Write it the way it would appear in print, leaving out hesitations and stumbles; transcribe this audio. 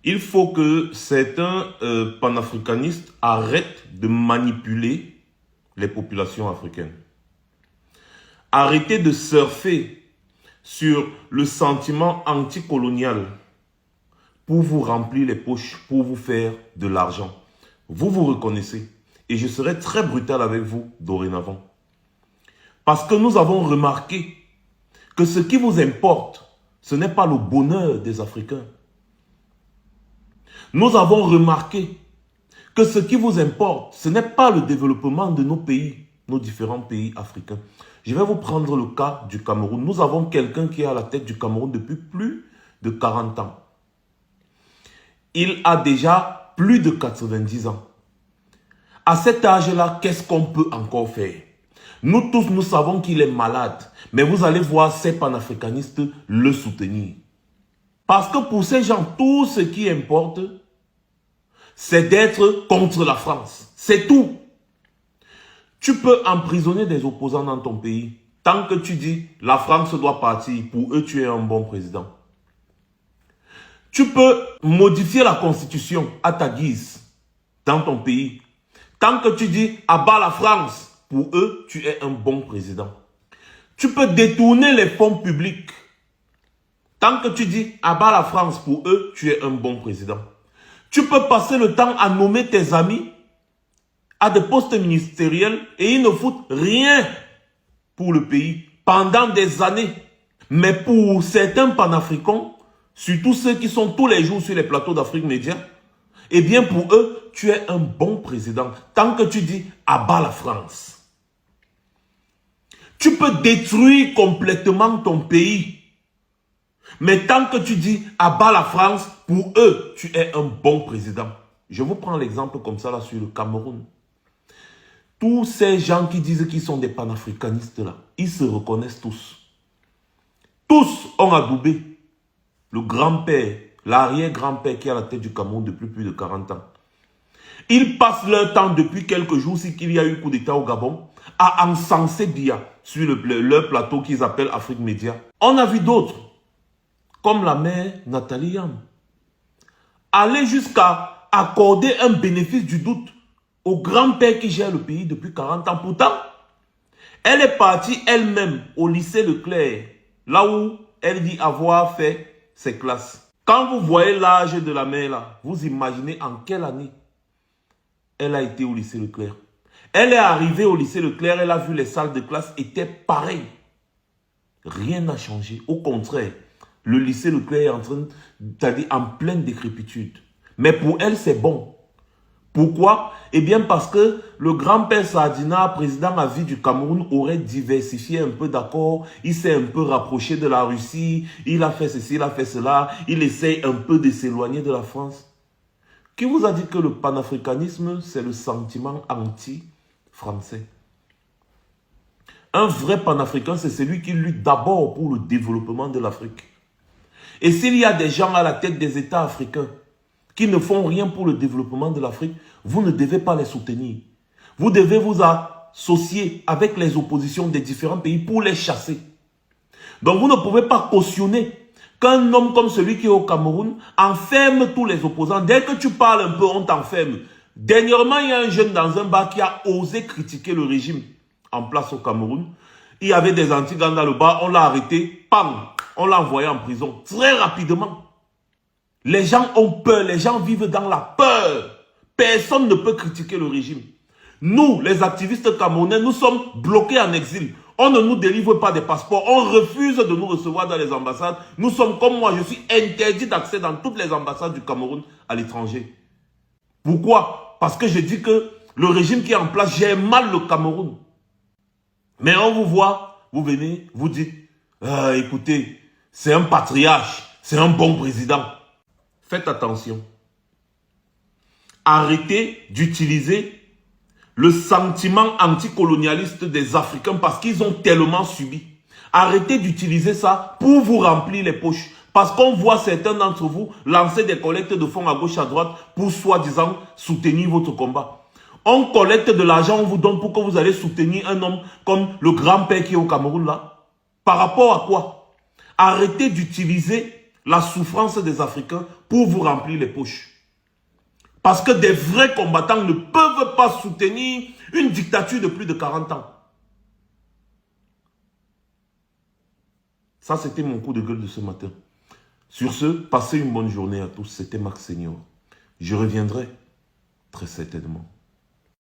Il faut que certains panafricanistes arrêtent de manipuler les populations africaines. Arrêtez de surfer sur le sentiment anticolonial pour vous remplir les poches, pour vous faire de l'argent. Vous vous reconnaissez. Et je serai très brutal avec vous dorénavant. Parce que nous avons remarqué que ce qui vous importe, ce n'est pas le bonheur des Africains. Nous avons remarqué que ce qui vous importe, ce n'est pas le développement de nos pays, nos différents pays africains. Je vais vous prendre le cas du Cameroun. Nous avons quelqu'un qui est à la tête du Cameroun depuis plus de 40 ans. Il a déjà plus de 90 ans. À cet âge-là, qu'est-ce qu'on peut encore faire? Nous tous, nous savons qu'il est malade. Mais vous allez voir ces panafricanistes le soutenir. Parce que pour ces gens, tout ce qui importe, c'est d'être contre la France. C'est tout. Tu peux emprisonner des opposants dans ton pays. Tant que tu dis, la France doit partir, pour eux, tu es un bon président. Tu peux modifier la constitution à ta guise dans ton pays. Tant que tu dis, abat la France, pour eux, tu es un bon président. Tu peux détourner les fonds publics. Tant que tu dis, abat la France, pour eux, tu es un bon président. Tu peux passer le temps à nommer tes amis à des postes ministériels et ils ne foutent rien pour le pays pendant des années. Mais pour certains panafricains, surtout ceux qui sont tous les jours sur les plateaux d'Afrique Média, eh bien pour eux, tu es un bon président. Tant que tu dis, abat la France. Tu peux détruire complètement ton pays. Mais tant que tu dis, abat la France, pour eux, tu es un bon président. Je vous prends l'exemple comme ça là sur le Cameroun. Tous ces gens qui disent qu'ils sont des panafricanistes là, ils se reconnaissent tous. Tous ont adoubé le grand-père, l'arrière-grand-père qui est à la tête du Cameroun depuis plus de 40 ans. Ils passent leur temps depuis quelques jours, si qu'il y a eu coup d'État au Gabon, à encenser Biya sur leur plateau qu'ils appellent Afrique Média. On a vu d'autres, comme la mère Nathalie Yam, aller jusqu'à accorder un bénéfice du doute au grand-père qui gère le pays depuis 40 ans. Pourtant, elle est partie elle-même au lycée Leclerc, là où elle dit avoir fait ses classes. Quand vous voyez l'âge de la mère là, vous imaginez en quelle année elle a été au lycée Leclerc. Elle est arrivée au lycée Leclerc, elle a vu les salles de classe étaient pareilles. Rien n'a changé. Au contraire, le lycée Leclerc est en train, c'est-à-dire en pleine décrépitude. Mais pour elle, c'est bon. Pourquoi? Eh bien parce que le grand-père Sardina, président à vie du Cameroun, aurait diversifié un peu, d'accord. Il s'est un peu rapproché de la Russie. Il a fait ceci, il a fait cela. Il essaye un peu de s'éloigner de la France. Qui vous a dit que le panafricanisme, c'est le sentiment anti-français? Un vrai panafricain, c'est celui qui lutte d'abord pour le développement de l'Afrique. Et s'il y a des gens à la tête des États africains qui ne font rien pour le développement de l'Afrique, vous ne devez pas les soutenir. Vous devez vous associer avec les oppositions des différents pays pour les chasser. Donc vous ne pouvez pas cautionner qu'un homme comme celui qui est au Cameroun enferme tous les opposants. Dès que tu parles un peu, on t'enferme. Dernièrement, il y a un jeune dans un bar qui a osé critiquer le régime en place au Cameroun. Il y avait des antigans dans le bar, on l'a arrêté, pam, on l'a envoyé en prison très rapidement. Les gens ont peur, les gens vivent dans la peur. Personne ne peut critiquer le régime. Nous, les activistes camerounais, nous sommes bloqués en exil. On ne nous délivre pas des passeports, on refuse de nous recevoir dans les ambassades. Nous sommes comme moi, je suis interdit d'accès dans toutes les ambassades du Cameroun à l'étranger. Pourquoi? Parce que je dis que le régime qui est en place gère mal le Cameroun. Mais on vous voit, vous venez, vous dites, écoutez, c'est un patriarche, c'est un bon président. Faites attention. Arrêtez d'utiliser le sentiment anticolonialiste des Africains parce qu'ils ont tellement subi. Arrêtez d'utiliser ça pour vous remplir les poches. Parce qu'on voit certains d'entre vous lancer des collectes de fonds à gauche à droite pour soi-disant soutenir votre combat. On collecte de l'argent, on vous donne pour que vous allez soutenir un homme comme le grand-père qui est au Cameroun là. Par rapport à quoi? Arrêtez d'utiliser la souffrance des Africains pour vous remplir les poches. Parce que des vrais combattants ne peuvent pas soutenir une dictature de plus de 40 ans. Ça, c'était mon coup de gueule de ce matin. Sur ce, passez une bonne journée à tous. C'était Max Senior. Je reviendrai très certainement.